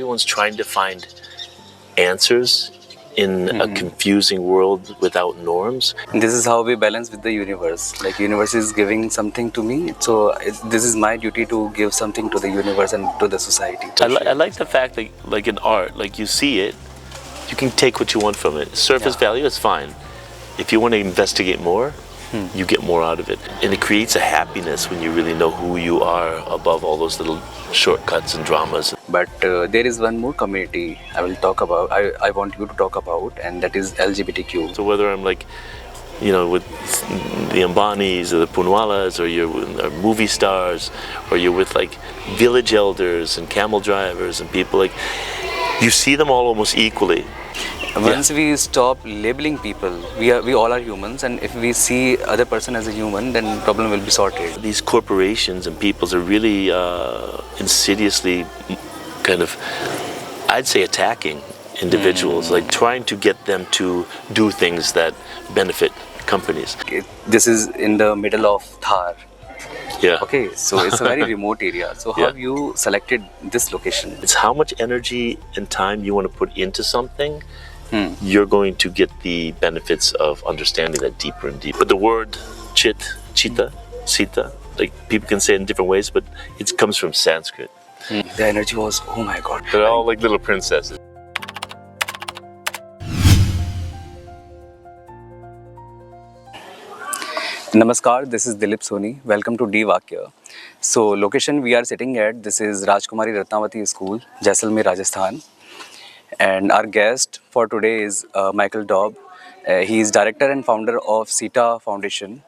everyone's trying to find answers in a confusing world without norms. This is how we balance with the universe. Like universe is giving something to me, so this is my duty to give something to the universe and to the society. I like the fact that, like in art, like you see it, you can take what you want from it. Surface value is fine. If you want to investigate more, you get more out of it. And it creates a happiness when you really know who you are above all those little shortcuts and dramas. But there is one more community I will talk about, I want you to talk about, and that is LGBTQ. So whether I'm like, you know, with the Ambanis or the Poonwalas, or you're with movie stars, or you're with like village elders and camel drivers and people, like, you see them all almost equally. Once we stop labeling people, we all are humans, and if we see other person as a human, then problem will be sorted. These corporations and peoples are really insidiously kind of, I'd say, attacking individuals, like trying to get them to do things that benefit companies. This is in the middle of Thar. Yeah. Okay, so it's a very remote area. So how have you selected this location? It's how much energy and time you want to put into something. You're going to get the benefits of understanding that deeper and deeper. But the word CITTA, like people can say it in different ways, but it comes from Sanskrit. The energy was, oh my god. They're all like little princesses. Namaskar, this is Dilip Soni. Welcome to D-Vakya. So location we are sitting at, this is Rajkumari Ratnavati School, Jaisalmer, Rajasthan. And our guest for today is Michael Daube. He is director and founder of CITTA Foundation.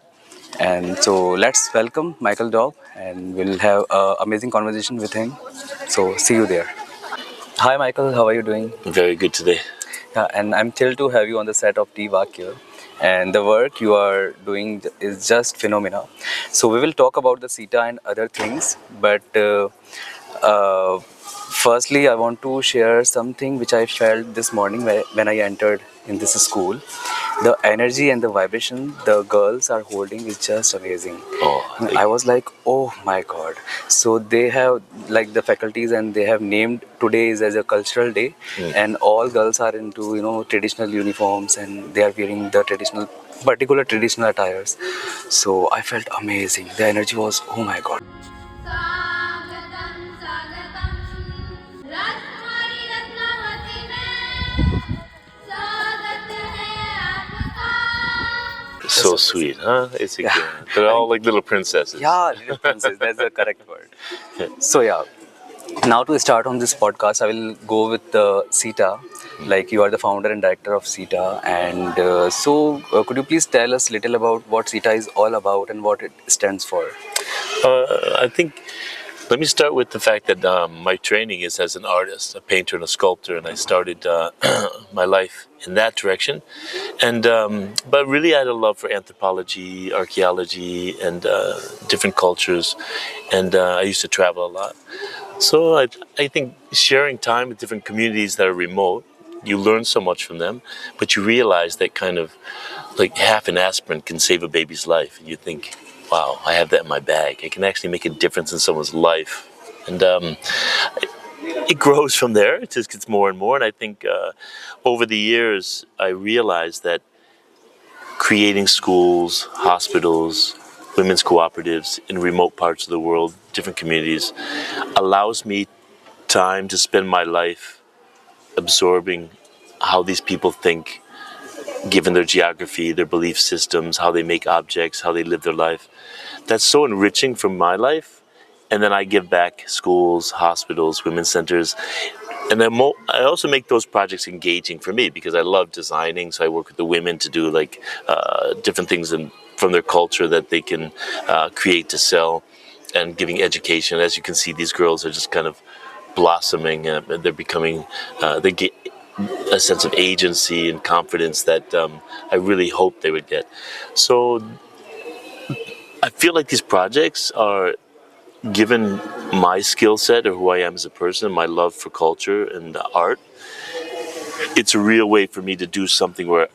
And so let's welcome Michael Daube, and we'll have an amazing conversation with him. So see you there. Hi Michael, how are you doing? Very good today. Yeah, and I'm thrilled to have you on the set of D-Vakya. And the work you are doing is just phenomenal. So we will talk about the CITTA and other things, but firstly I want to share something which I felt this morning when I entered in this school. The energy and the vibration the girls are holding is just amazing. I was like, oh my god. So they have, like, the faculties, and they have named today is as a cultural day, and all girls are into, you know, traditional uniforms, and they are wearing the particular traditional attires. So I felt amazing. The energy was, oh my god. So sweet, huh? It's they're all like little princesses. Yeah, little princess, that's the correct word. So yeah, now to start on this podcast, I will go with the CITTA. Like, you are the founder and director of CITTA, and could you please tell us a little about what CITTA is all about and what it stands for? I think, let me start with the fact that my training is as an artist, a painter and a sculptor, and I started my life in that direction. And but really I had a love for anthropology, archaeology, and different cultures, and I used to travel a lot. So I think sharing time with different communities that are remote, you learn so much from them, but you realize that kind of like half an aspirin can save a baby's life. And you think, wow, I have that in my bag. I can actually make a difference in someone's life. And it grows from there. It just gets more and more. And I think over the years, I realized that creating schools, hospitals, women's cooperatives in remote parts of the world, different communities, allows me time to spend my life absorbing how these people think, given their geography, their belief systems, how they make objects, how they live their life. That's so enriching for my life. And then I give back schools, hospitals, women's centers. And then I also make those projects engaging for me because I love designing. So I work with the women to do like different things from their culture that they can create to sell, and giving education. As you can see, these girls are just kind of blossoming. They're becoming, they get a sense of agency and confidence that I really hoped they would get. So I feel like these projects are, given my skill set or who I am as a person, my love for culture and art, it's a real way for me to do something where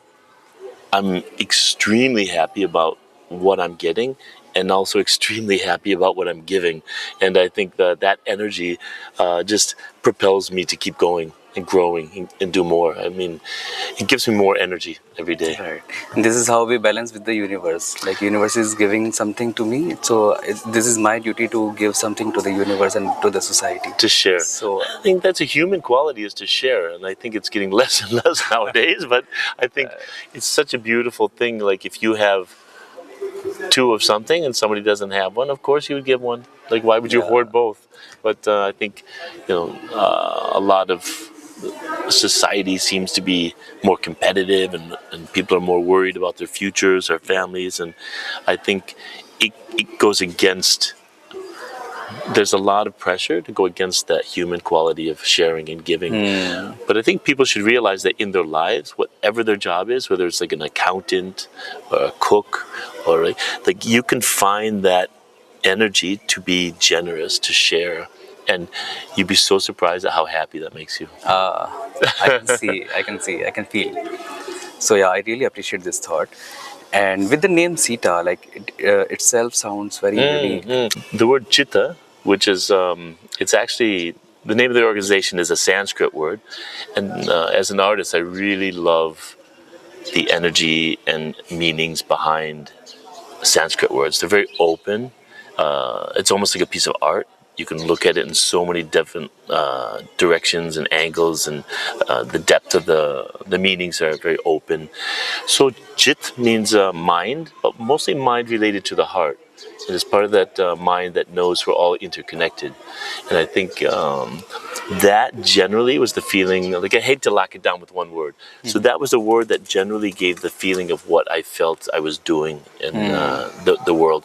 I'm extremely happy about what I'm getting, and also extremely happy about what I'm giving. And I think that energy just propels me to keep going and growing and do more. I mean, it gives me more energy every day. Right. And this is how we balance with the universe. Like universe is giving something to me, so this is my duty to give something to the universe and to the society. To share. So I think that's a human quality, is to share, and I think it's getting less and less nowadays. But I think it's such a beautiful thing. Like if you have two of something and somebody doesn't have one, of course you would give one. Like why would you hoard both? But I think a lot of society seems to be more competitive, and people are more worried about their futures, their families, and I think it goes against. There's a lot of pressure to go against that human quality of sharing and giving. But I think people should realize that in their lives, whatever their job is, whether it's like an accountant or a cook, or like you can find that energy to be generous, to share, and you'd be so surprised at how happy that makes you. I can feel. So yeah, I really appreciate this thought. And with the name CITTA, like itself sounds very unique. The word CITTA, which is, it's actually, the name of the organization is a Sanskrit word. And as an artist, I really love the energy and meanings behind Sanskrit words. They're very open. It's almost like a piece of art. You can look at it in so many different directions and angles, and the depth of the meanings are very open. So Chit means mind, but mostly mind related to the heart. It is part of that mind that knows we're all interconnected. And I think that generally was the feeling, like I hate to lock it down with one word. So that was the word that generally gave the feeling of what I felt I was doing in the world.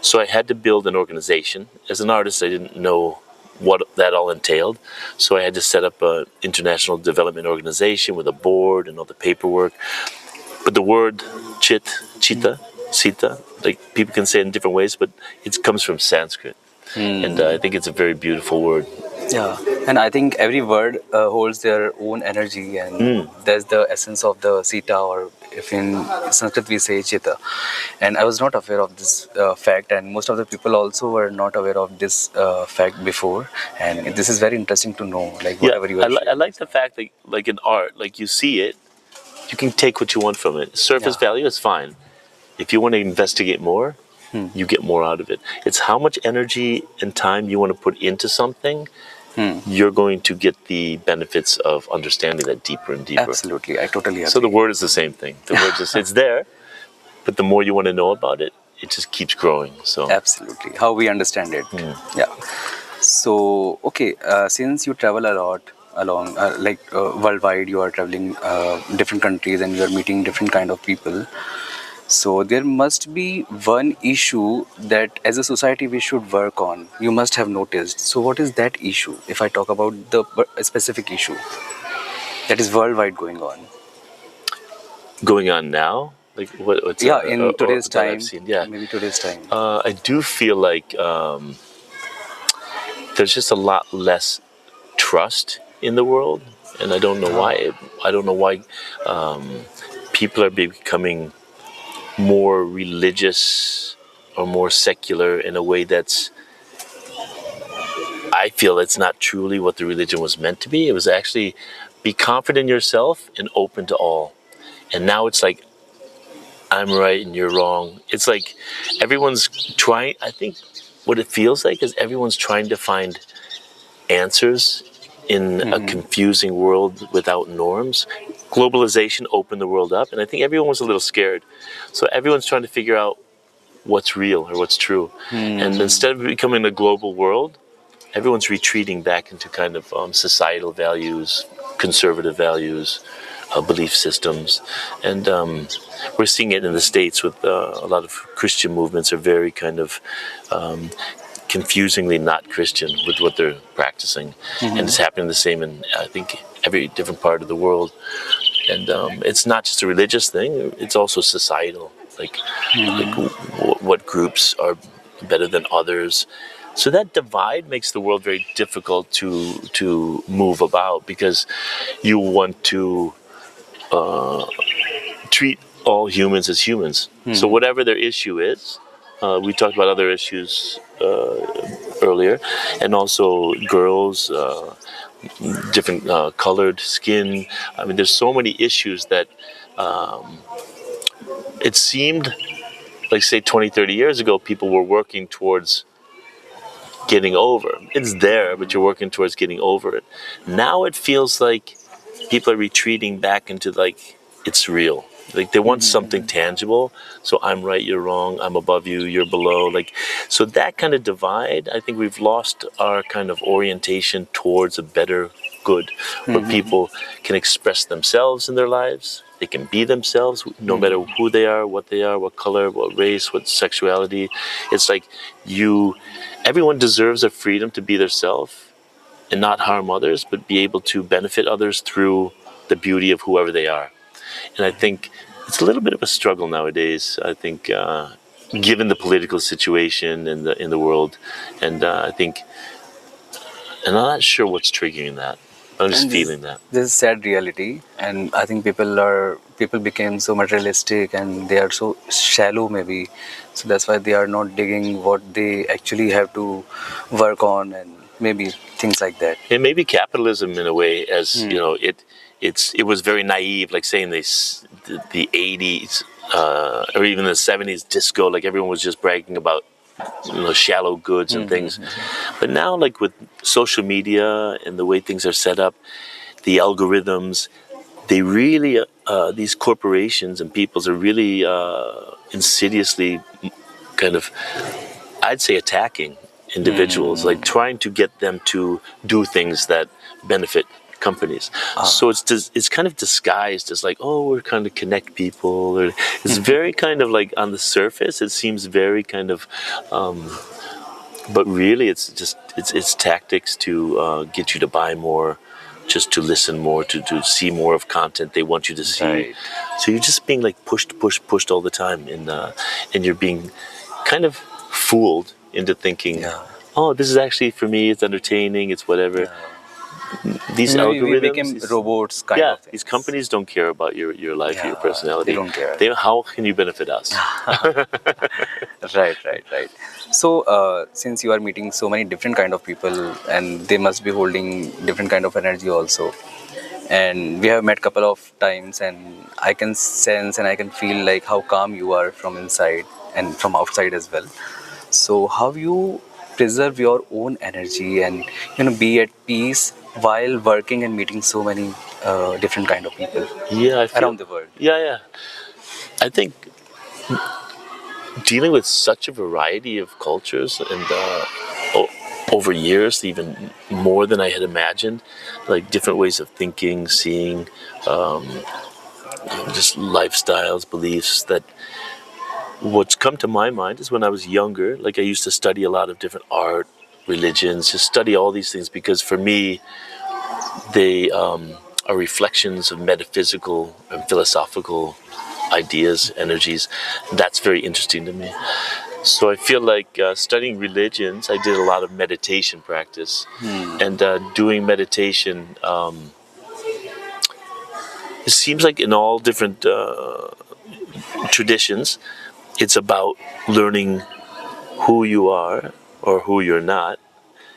So I had to build an organization. As an artist, I didn't know what that all entailed. So I had to set up an international development organization with a board and all the paperwork. But the word CITTA, like people can say it in different ways, but it comes from Sanskrit. And I think it's a very beautiful word. Yeah, and I think every word holds their own energy, and that's the essence of the CITTA, or if in Sanskrit we say Chitta. And I was not aware of this fact, and most of the people also were not aware of this fact before. And this is very interesting to know. Like whatever you are. I like the fact that, like in art, like you see it, you can take what you want from it. Surface value is fine. If you want to investigate more, you get more out of it. It's how much energy and time you want to put into something. You're going to get the benefits of understanding that deeper and deeper. Absolutely, I totally agree. So the word is the same thing. The word just, it's there, but the more you want to know about it, it just keeps growing. So absolutely, how we understand it. Yeah. So okay, since you travel a lot along, worldwide, you are traveling different countries and you are meeting different kind of people. So there must be one issue that as a society we should work on. You must have noticed. So what is that issue? If I talk about the specific issue that is worldwide going on. Going on now? Like what's in today's time. I've seen. Yeah. Maybe today's time. I do feel like there's just a lot less trust in the world, and I don't know why. I don't know why people are becoming more religious or more secular in a way that's, I feel it's not truly what the religion was meant to be. It was actually be confident in yourself and open to all. And now it's like, I'm right and you're wrong. It's like everyone's trying, I think what it feels like is everyone's trying to find answers in a confusing world without norms. Globalization opened the world up, and I think everyone was a little scared. So everyone's trying to figure out what's real or what's true. And instead of becoming a global world, everyone's retreating back into kind of societal values, conservative values, belief systems. And we're seeing it in the States with a lot of Christian movements are very kind of confusingly not Christian with what they're practicing. And it's happening the same in, I think, every different part of the world. And it's not just a religious thing, it's also societal. Like what groups are better than others. So that divide makes the world very difficult to move about, because you want to treat all humans as humans. So whatever their issue is, We talked about other issues earlier, and also girls, different colored skin. I mean, there's so many issues that it seemed like, say, 20, 30 years ago, people were working towards getting over. It's there, but you're working towards getting over it. Now it feels like people are retreating back into like it's real. Like they want something tangible. So I'm right, you're wrong. I'm above you, you're below. Like, so that kind of divide, I think we've lost our kind of orientation towards a better good, where people can express themselves in their lives. They can be themselves, no matter who they are, what color, what race, what sexuality. It's like everyone deserves a freedom to be their self and not harm others, but be able to benefit others through the beauty of whoever they are. And I think it's a little bit of a struggle nowadays. I think, given the political situation in the world, and I think, and I'm not sure what's triggering that. I'm just feeling that. This is sad reality, and I think people became so materialistic and they are so shallow maybe, so that's why they are not digging what they actually have to work on, and maybe things like that. And maybe capitalism, in a way, as you know, it was very naive, like saying the 80s or even the 70s disco, like everyone was just bragging about, you know, shallow goods and things. But now, like with social media and the way things are set up, the algorithms, they really, these corporations and peoples are really insidiously kind of, I'd say, attacking individuals, like trying to get them to do things that benefit companies. So it's kind of disguised as like, oh, we're kind of connect people. Or it's very kind of like on the surface, it seems very kind of, but really it's just it's tactics to get you to buy more, just to listen more, to see more of content they want you to see. Right. So you're just being like pushed all the time, and you're being kind of fooled into thinking, oh, this is actually, for me, it's entertaining, it's whatever. These Maybe algorithms, we became robots kind of things. these companies don't care about your life, your personality. They don't care. How can you benefit us? Right. So since you are meeting so many different kind of people, and they must be holding different kind of energy also, and we have met couple of times, and I can sense and I can feel like how calm you are from inside and from outside as well. So how you preserve your own energy and be at peace while working and meeting so many different kind of people around the world? Yeah. I think dealing with such a variety of cultures and over years, even more than I had imagined, like different ways of thinking, seeing, just lifestyles, beliefs, that what's come to my mind is when I was younger, like I used to study a lot of different art, religions, just study all these things, because for me, they are reflections of metaphysical and philosophical ideas, energies. That's very interesting to me. So I feel like studying religions, I did a lot of meditation practice. And doing meditation, it seems like in all different traditions, it's about learning who you are or who you're not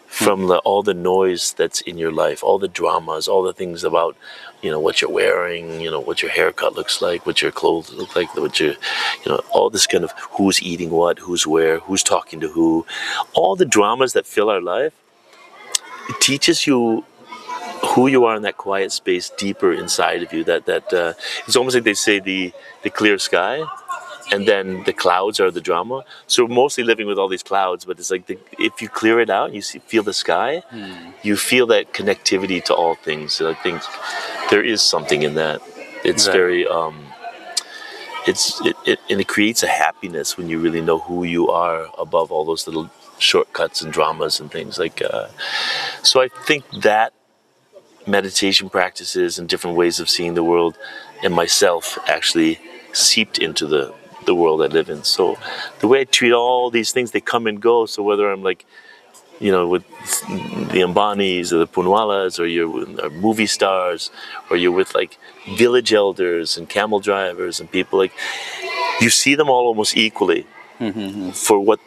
from all the noise that's in your life, all the dramas, all the things about, what you're wearing, what your haircut looks like, what your clothes look like, what your, all this kind of who's eating what, who's where, who's talking to who, all the dramas that fill our life. It teaches you who you are in that quiet space deeper inside of you. That it's almost like they say the clear sky, and then the clouds are the drama. So we're mostly living with all these clouds, but it's like if you clear it out, you feel the sky, you feel that connectivity to all things. And I think there is something in that. It's very, it creates a happiness when you really know who you are above all those little shortcuts and dramas and things like. So I think that meditation practices and different ways of seeing the world and myself actually seeped into the world I live in. So the way I treat all these things, they come and go. So whether I'm like, with the Ambanis or the Poonwalas, or you're with movie stars, or you're with like village elders and camel drivers and people, like you see them all almost equally. for what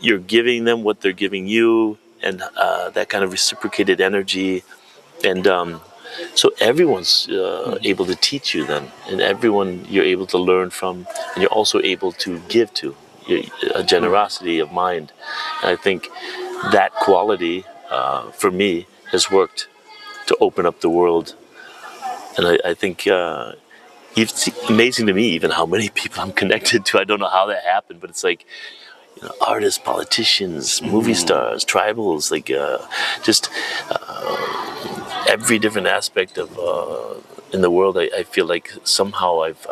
you're giving them, what they're giving you, and that kind of reciprocated energy. And so everyone's able to teach you then, and everyone you're able to learn from, and you're also able to give to, a generosity of mind. And I think that quality, for me, has worked to open up the world. And I think it's amazing to me even how many people I'm connected to. I don't know how that happened, but it's like, artists, politicians, movie stars, tribals, like just every different aspect of in the world. I feel like somehow I've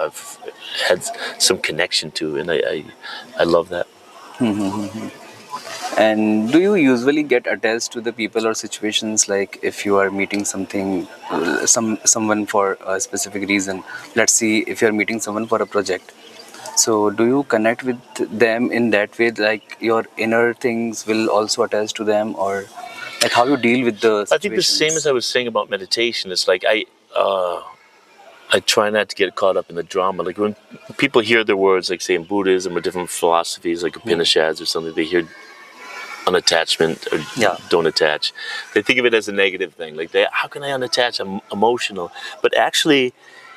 had some connection to, and I love that. And do you usually get attached to the people or situations, like if you are meeting someone for a specific reason? Let's see, if you are meeting someone for a project, so do you connect with them in that way, like your inner things will also attach to them, or like how you deal with the situations? I think the same as I was saying about meditation. It's like I try not to get caught up in the drama. Like when people hear the words, like say in Buddhism or different philosophies, like Upanishads or something, they hear unattachment or don't attach. They think of it as a negative thing. Like, how can I unattach? I'm emotional. But actually,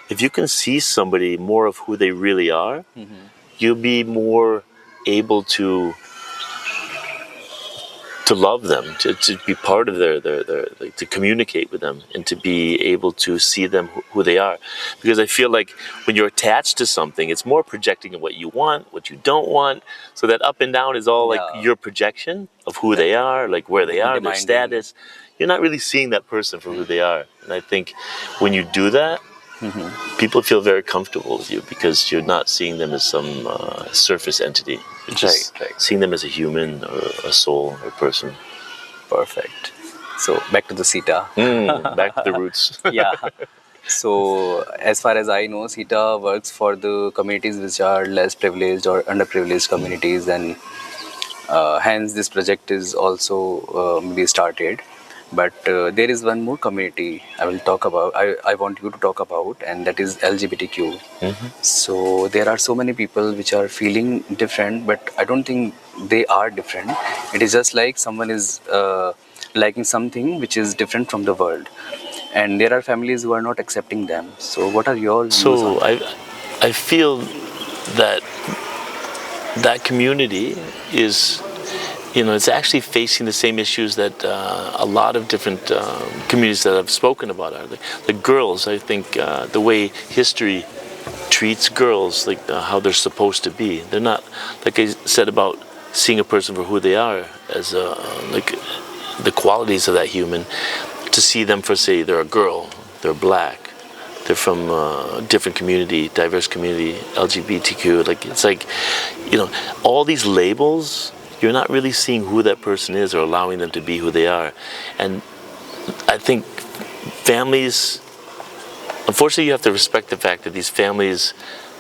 if you can see somebody more of who they really are, you'll be more able to love them, to be part of their like, to communicate with them, and to be able to see them who they are. Because I feel like when you're attached to something, it's more projecting what you want, what you don't want. So that up and down is all like your projection of who they are, like where they are, their status. You're not really seeing that person for who they are. And I think when you do that, people feel very comfortable with you, because you're not seeing them as some surface entity. You're just seeing them as a human or a soul or person. Perfect. So back to the CITTA. Back to the roots. Yeah. So as far as I know, CITTA works for the communities which are less privileged or underprivileged communities, and hence this project is also maybe started. But there is one more community I will talk about. I want you to talk about, and that is LGBTQ. So there are so many people which are feeling different, but I don't think they are different. It is just like someone is liking something which is different from the world, and there are families who are not accepting them. So what are your views on that? I feel that community is, it's actually facing the same issues that a lot of different communities that I've spoken about are. The girls, I think the way history treats girls, like how they're supposed to be. They're not, like I said about seeing a person for who they are, as like the qualities of that human, to see them for, say, they're a girl, they're black, they're from a different community, diverse community, LGBTQ. Like, it's like, all these labels, you're not really seeing who that person is or allowing them to be who they are. And I think families, unfortunately, you have to respect the fact that these families,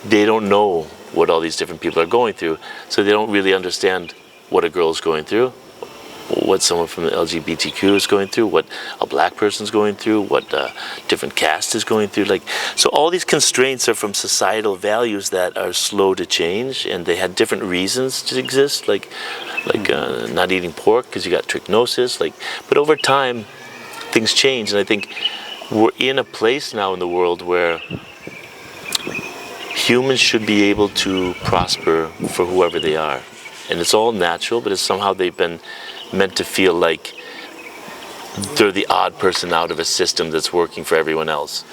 they don't know what all these different people are going through. So they don't really understand what a girl is going through, what someone from the LGBTQ is going through, what a black person is going through, what a different caste is going through. Like, so all these constraints are from societal values that are slow to change, and they had different reasons to exist, like not eating pork because you got trichinosis. But over time, things change, and I think we're in a place now in the world where humans should be able to prosper for whoever they are. And it's all natural, but it's somehow they've been meant to feel like they're the odd person out of a system that's working for everyone else.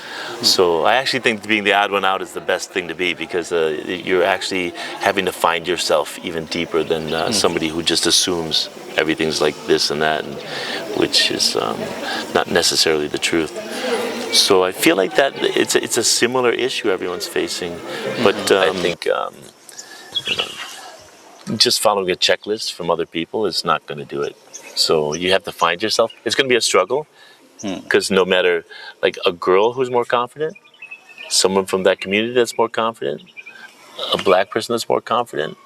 So I actually think being the odd one out is the best thing to be, because you're actually having to find yourself even deeper than somebody who just assumes everything's like this and that, which is not necessarily the truth. So I feel like that it's a similar issue everyone's facing, but I think just following a checklist from other people is not going to do it. So you have to find yourself. It's going to be a struggle, because no matter, like, a girl who's more confident, someone from that community that's more confident, a black person that's more confident,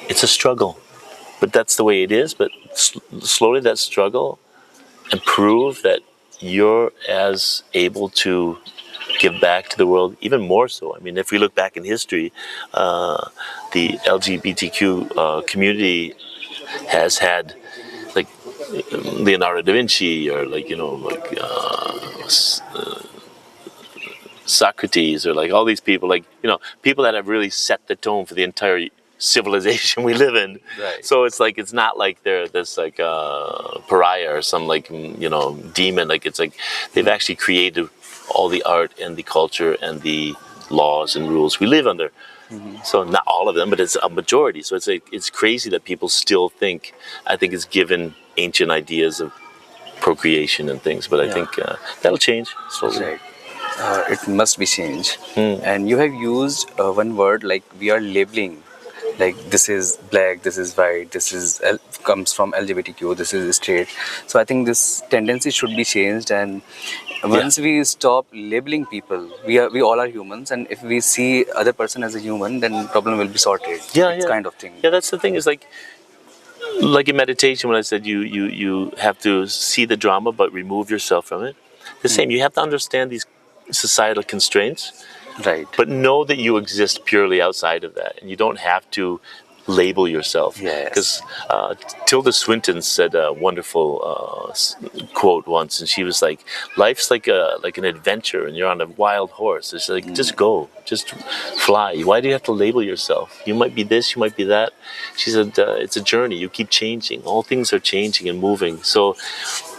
it's a struggle. But that's the way it is. But slowly that struggle, and prove that you're as able to give back to the world, even more so. I mean, if we look back in history, the LGBTQ community has had like Leonardo da Vinci, or like, you know, like Socrates, or like all these people, like, you know, people that have really set the tone for the entire civilization we live in. Right. So it's like, it's not like they're this like pariah or some like, you know, demon. Like, it's like they've actually created all the art and the culture and the laws and rules we live under. So not all of them, but it's a majority. So it's like, it's crazy that people still think, I think it's given ancient ideas of procreation and things, but I think that'll change slowly. Right. It must be changed. And you have used one word, like we are labeling, like this is black, this is white, this is comes from LGBTQ, this is straight. So I think this tendency should be changed, and once we stop labeling people, we all are humans, and if we see other person as a human, then problem will be sorted. It's kind of thing. Yeah, that's the thing, is like in meditation, when I said you have to see the drama but remove yourself from it. The same, you have to understand these societal constraints, Right. but know that you exist purely outside of that, and you don't have to label yourself. Yes. Because Tilda Swinton said a wonderful quote once, and she was like, "Life's like an adventure, and you're on a wild horse. It's like, just go, just fly. Why do you have to label yourself? You might be this, you might be that." She said, "It's a journey. You keep changing. All things are changing and moving. So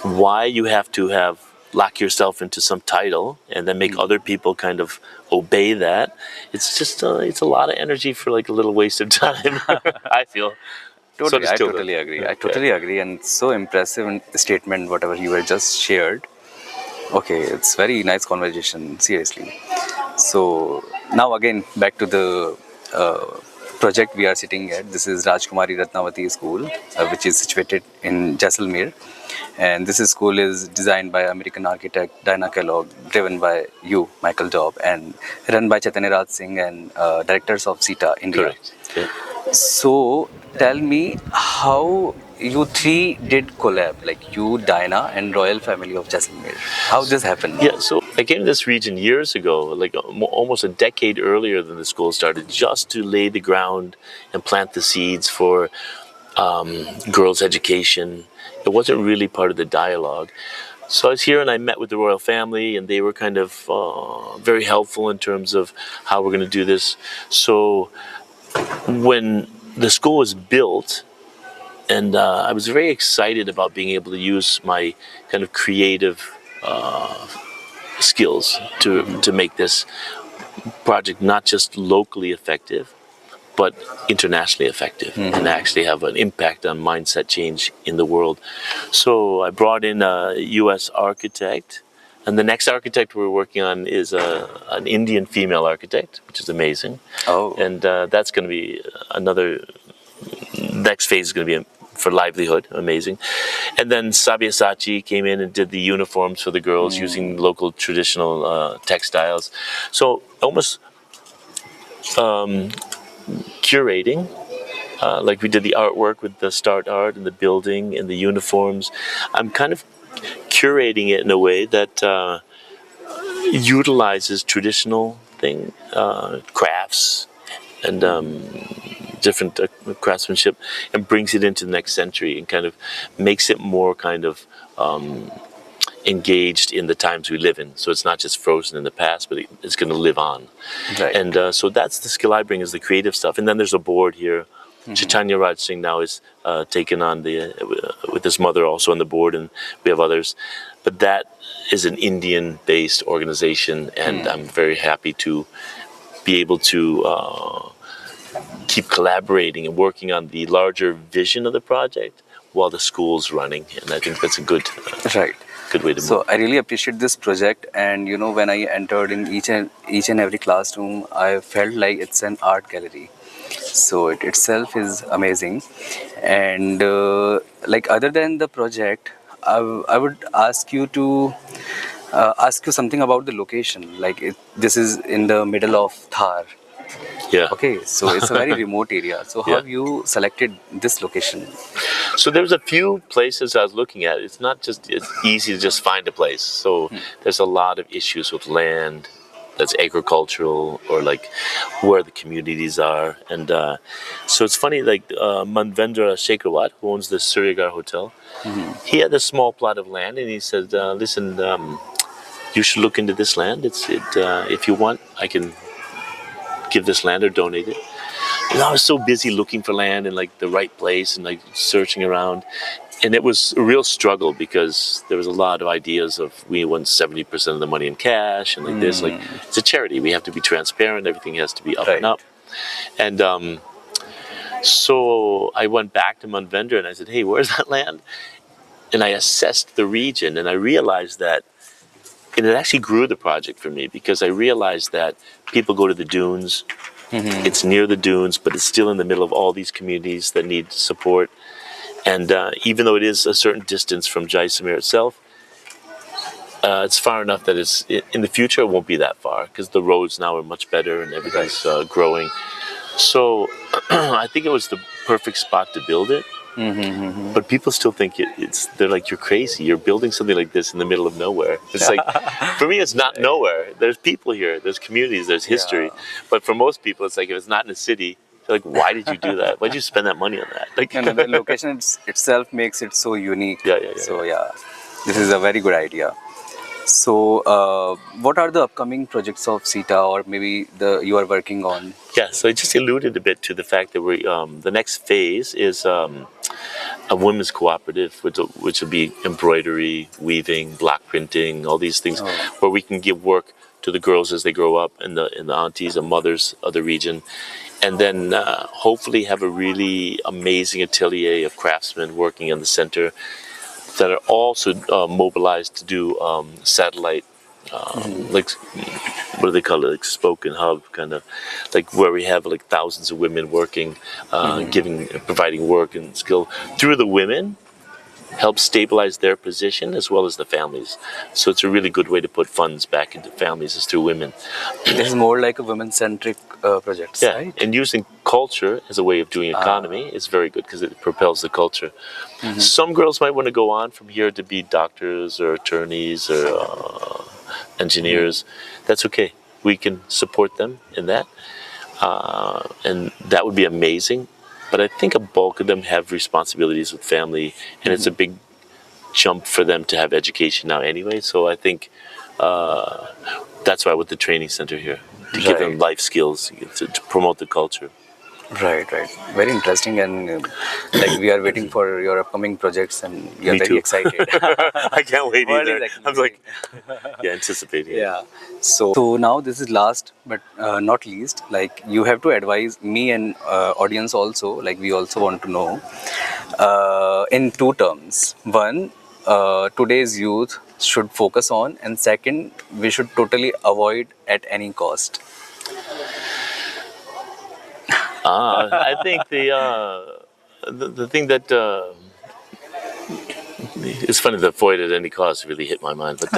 why you have to lock yourself into some title and then make other people kind of obey that? It's just it's a lot of energy for like a little waste of time." I feel. Totally, So I does Tilda. totally agree. I totally agree, and so impressive statement whatever you have just shared. Okay, it's very nice conversation. Seriously. So now again back to the project we are sitting at. This is Rajkumari Ratnavati School, which is situated in Jaisalmer, and this school is designed by American architect Diana Kellogg, driven by you, Michael Daube, and run by Chaitanya Raj Singh and directors of CITTA India. Correct. Yeah. So tell me how you three did collab, like you, Diana, and royal family of Jaisalmer. How this happened? Yeah, so I came to this region years ago, like almost a decade earlier than the school started, just to lay the ground and plant the seeds for girls' education. It wasn't really part of the dialogue. So I was here and I met with the royal family, and they were kind of very helpful in terms of how we're going to do this. So when the school was built, and I was very excited about being able to use my kind of creative skills to make this project not just locally effective, but internationally effective, and actually have an impact on mindset change in the world. So I brought in a U.S. architect, and the next architect we're working on is an Indian female architect, which is amazing. Oh. And that's going to be another, next phase is going to be for livelihood, amazing. And then Sabyasachi came in and did the uniforms for the girls using local traditional textiles. So almost curating, like we did the artwork with the start art and the building and the uniforms. I'm kind of curating it in a way that utilizes traditional crafts and different craftsmanship, and brings it into the next century and kind of makes it more kind of engaged in the times we live in. So it's not just frozen in the past, but it's going to live on. Right. And so that's the skill I bring, is the creative stuff. And then there's a board here. Chaitanya Raj Singh now is taken on with his mother also on the board, and we have others. But that is an Indian-based organization, and I'm very happy to be able to keep collaborating and working on the larger vision of the project while the school's running. And I think that's a good Right. good way to move. So I really appreciate this project, and you know, when I entered in each and every classroom, I felt like it's an art gallery. So it itself is amazing. And like other than the project, I would ask you to ask you something about the location. Like this is in the middle of Thar. Yeah. Okay, so it's a very remote area. So how Yeah. have you selected this location? So there's a few places I was looking at. It's not just it's easy to just find a place. So there's a lot of issues with land, that's agricultural, or like where the communities are. And so it's funny, like Manvendra Shekhawat, who owns the Suryagar Hotel, he had a small plot of land, and he said, listen, you should look into this land. If you want, I can give this land or donate it. And I was so busy looking for land in like the right place and like searching around. And it was a real struggle because there was a lot of ideas of we want 70% of the money in cash and like this. Like, it's a charity. We have to be transparent. Everything has to be up and up. And so I went back to Manvendra and I said, hey, where's that land? And I assessed the region, and I realized that, and it actually grew the project for me because I realized that people go to the dunes. It's near the dunes, but it's still in the middle of all these communities that need support. And even though it is a certain distance from Jaisalmer itself, it's far enough that in the future it won't be that far because the roads now are much better and everything's growing. So I think it was the perfect spot to build it. But people still think they're like, you're crazy. You're building something like this in the middle of nowhere. It's like, for me, it's not nowhere. There's people here, there's communities, there's history. But for most people, it's like, if it's not in a city, they're like, why did you do that? Why did you spend that money on that? Like, And the location itself makes it so unique. So this is a very good idea. So what are the upcoming projects of CITTA, or maybe you are working on? Yeah, so I just alluded a bit to the fact that the next phase is a women's cooperative, which will be embroidery, weaving, block printing, all these things, where we can give work to the girls as they grow up, and the aunties and mothers of the region, and then hopefully have a really amazing atelier of craftsmen working in the center that are also mobilized to do satellite, like, what do they call it, like spoke and hub, kind of, like where we have like thousands of women working, providing work and skill through the women, help stabilize their position as well as the families. So it's a really good way to put funds back into families, is through women. This is more like a women-centric project, right? And using culture as a way of doing economy is very good because it propels the culture. Some girls might want to go on from here to be doctors or attorneys or engineers. That's okay. We can support them in that. And that would be amazing. But I think a bulk of them have responsibilities with family, and it's a big jump for them to have education now anyway. So I think that's why with the training center here, to give them life skills, to promote the culture. Right. Very interesting, and like we are waiting for your upcoming projects, and we are very excited. I can't wait either. I'm like, anticipating. So now this is last but not least. Like, you have to advise me and audience also. Like, we also want to know in two terms. One, today's youth should focus on, and second, we should totally avoid at any cost. I think the thing that it's funny, the avoid at any cost really hit my mind. But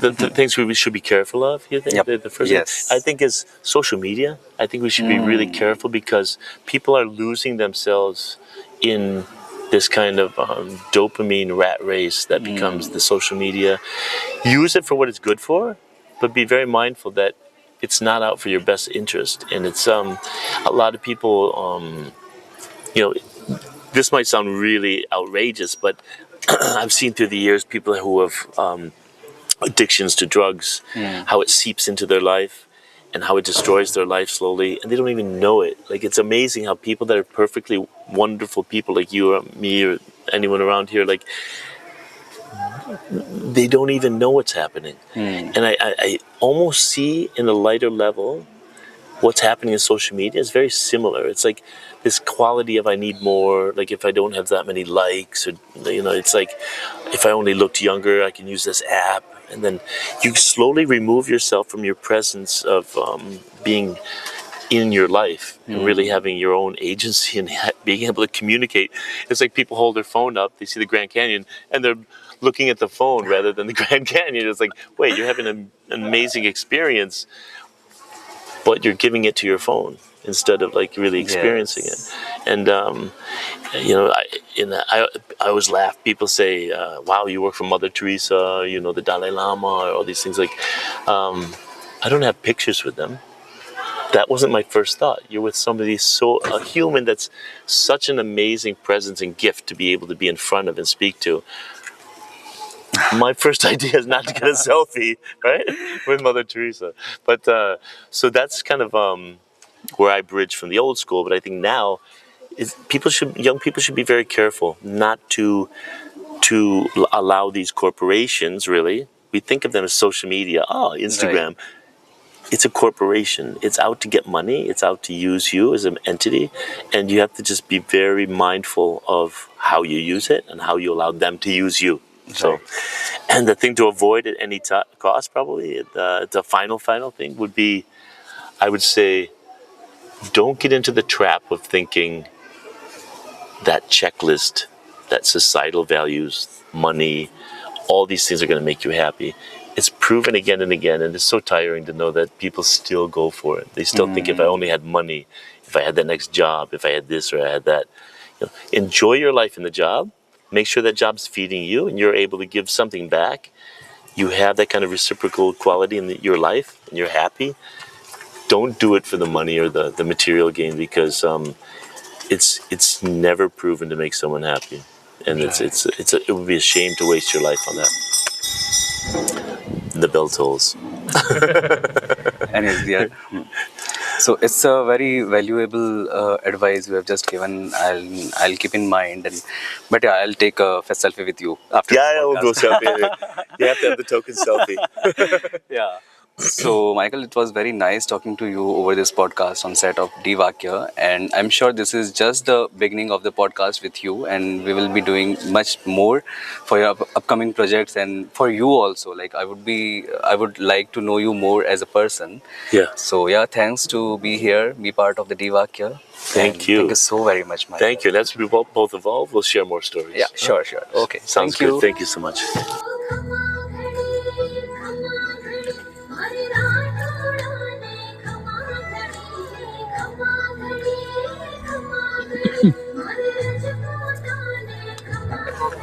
the things we should be careful of, you think? The first thing, I think, is social media. I think we should be really careful because people are losing themselves in this kind of dopamine rat race that becomes the social media. Use it for what it's good for, but be very mindful that it's not out for your best interest. And it's a lot of people, this might sound really outrageous, but I've seen through the years people who have addictions to drugs, how it seeps into their life and how it destroys their life slowly, and they don't even know it. Like, it's amazing how people that are perfectly wonderful people like you or me or anyone around here, like, they don't even know what's happening. And I almost see in a lighter level what's happening in social media is very similar. It's like this quality of I need more, like if I don't have that many likes, or it's like if I only looked younger I can use this app, and then you slowly remove yourself from your presence of being in your life and really having your own agency and being able to communicate. It's like people hold their phone up, they see the Grand Canyon, and they're looking at the phone rather than the Grand Canyon. It's like, wait, you're having an amazing experience, but you're giving it to your phone instead of like really experiencing it. And I always laugh. People say, "Wow, you work for Mother Teresa," the Dalai Lama, or all these things. Like, I don't have pictures with them. That wasn't my first thought. You're with somebody a human that's such an amazing presence and gift to be able to be in front of and speak to. My first idea is not to get a selfie, right, with Mother Teresa. But so that's kind of where I bridge from the old school. But I think now young people should be very careful not to allow these corporations. Really, we think of them as social media. Oh, Instagram. Right. It's a corporation. It's out to get money. It's out to use you as an entity, and you have to just be very mindful of how you use it and how you allow them to use you. So, and the thing to avoid at any cost, probably the final thing would be, I would say, don't get into the trap of thinking that checklist, that societal values, money, all these things are going to make you happy. It's proven again and again, and it's so tiring to know that people still go for it. They still think, if I only had money, if I had that next job, if I had this or I had that. Enjoy your life in the job. Make sure that job's feeding you and you're able to give something back. You have that kind of reciprocal quality in your life and you're happy. Don't do it for the money or the material gain, because it's never proven to make someone happy. And it would be a shame to waste your life on that. The bell tolls. And it's there. So it's a very valuable advice you have just given. I'll keep in mind, but yeah, I'll take a selfie with you after. Yeah, we'll go selfie. You have to have the token selfie. Yeah. So Michael, it was very nice talking to you over this podcast on set of D-Vakya, and I'm sure this is just the beginning of the podcast with you, and we will be doing much more for your upcoming projects and for you also. Like I would like to know you more as a person. Yeah. So yeah, thanks to be here, be part of the D-Vakya. Thank you. Thank you so very much, Michael. Thank you. Let's both evolve. We'll share more stories. Yeah, sure. Okay. Sounds good. Thank you so much.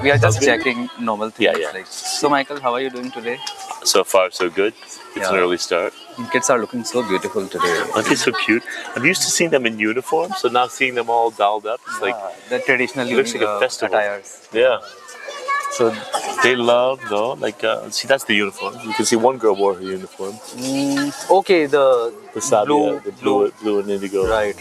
We are just checking normal things. Yeah. So Michael, how are you doing today? So far, so good. It's an early start. Kids are looking so beautiful today. Aren't they so cute? I'm used to seeing them in uniform, so now seeing them all dolled up, it's like the traditional looks like a festival. attires. Yeah. So they love though, like see, that's the uniform. You can see one girl wore her uniform. Okay, the Sabia, blue and indigo. Right.